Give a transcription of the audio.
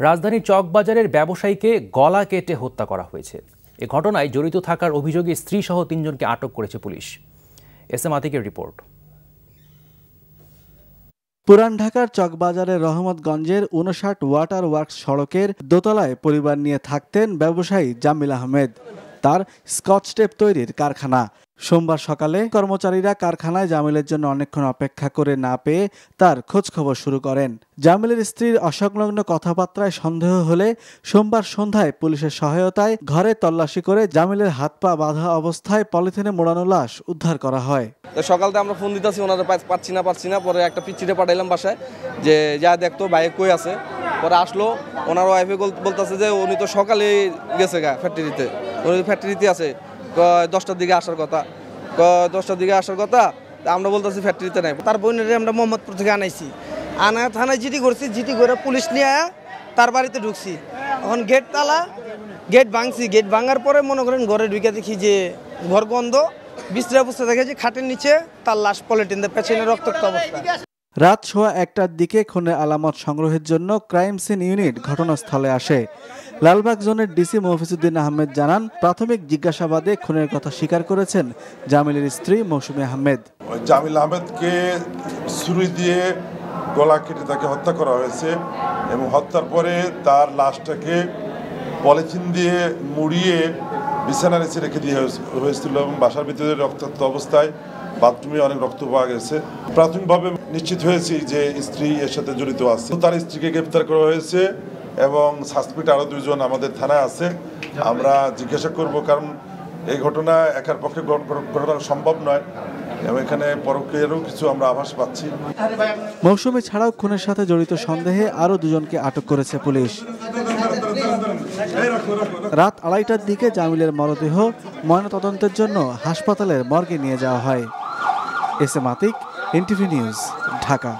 রাজধানীর চকবাজারের ব্যবসায়ীকে গলা কেটে হত্যা করা হয়েছে। এ ঘটনায় জড়িত থাকার অভিযোগে স্ত্রীসহ ৩ জনকে আটক করেছে পুলিশ। এস এম আতিকের রিপোর্ট। পুরান ঢাকার চকবাজারের রহমতগঞ্জের ৫৯ ওয়াটার ওয়ার্কস সড়কের দোতলায় পরিবার নিয়ে থাকতেন ব্যবসায়ী জামিল আহমেদ। তার স্কচ টেপ তৈরির কারখানা। সোমবার সকালে কর্মচারীরা কারখানায় জামিলের জন্য অনেকক্ষণ অপেক্ষা করে না পেয়ে তার খোঁজ খবর শুরু করেন। জামিলের স্ত্রীর অসংলগ্ন কথাবার্তায় সন্দেহ হলে সোমবার সন্ধ্যায় পুলিশের সহায়তায় ঘরে তল্লাশি করে জামিলের হাত পা বাঁধা অবস্থায় পলিথিনে মোড়ানো লাশ উদ্ধার করা হয়। সকালতে আমরা ফোন দিতেছি, ওনারা পাচ্ছি না। পরে একটা পিচ্চিতে পাঠাইলাম বাসায় যে যা দেখতো বাইক কই আছে। পরে আসলো, ওনার ওয়াইফে বলতেছে যে উনি তো সকালে গেছে ফ্যাক্টরিতে, উনি ফ্যাক্টরিতে আছে, 10টার দিকে আসার কথা। 10টার দিকে আসার কথা, আমরা বলতেছি ফ্যাক্টরিতে নাই। তার বোনের আমরা মোহাম্মদপুর থেকে আনাইছি, থানায় জিডি করছি, জিডি করে পুলিশ নিয়ে তার বাড়িতে ঢুকছি। এখন গেট তালা, গেট ভাঙছি। গেট ভাঙার পরে মনে করেন ঘরে ঢুকে দেখি যে ঘর বন্ধ, বিছরা অবস্থা দেখেছি, খাটের নিচে তার লাশ পলিথিন দিয়ে পেছনে রক্তাক্ত অবস্থা। রাত 1:15টার দিকে খুনের আলামত সংগ্রহের জন্য ক্রাইম সিন ইউনিট ঘটনাস্থলে আসে। লালবাগ জোনের ডিসি মফিজউদ্দিন আহমেদ জানান, প্রাথমিক জিজ্ঞাসাবাদে খুনের কথা স্বীকার করেছেন জামিলের স্ত্রী মৌসুমী আহমেদ। জামিল আহমেদকে ছুরি দিয়ে গলা কেটে তাকে হত্যা করা হয়েছে এবং হত্যার পরে তার লাশটাকে পলিথিন দিয়ে মুড়িয়ে বিছানার নিচে রেখে দিয়ে হয়েছিল এবং বাসার ভিতরে রক্তাক্ত অবস্থায় বাথরুমে অনেক রক্ত পাওয়া গেছে। প্রাথমিকভাবে নিশ্চিত হয়েছি যে স্ত্রী এর সাথে জড়িত আছে। তার স্ত্রীকে গ্রেফতার করা হয়েছে এবং সাসপেক্ট আরও 2 জন আমাদের থানায় আছে। আমরা জিজ্ঞাসা করব, কারণ এই ঘটনা একার পক্ষে ঘটনা সম্ভব নয় এবং এখানে পরোক্ষেরও কিছু আমরা আভাস পাচ্ছি। মৌসুমী ছাড়াও খুনের সাথে জড়িত সন্দেহে আরও 2 জনকে আটক করেছে পুলিশ। রাত 2:30টার দিকে জামিলের মরদেহ ময়নাতদন্তের জন্য হাসপাতালের মর্গে নিয়ে যাওয়া হয়। S M Atik, NTV news, Dhaka.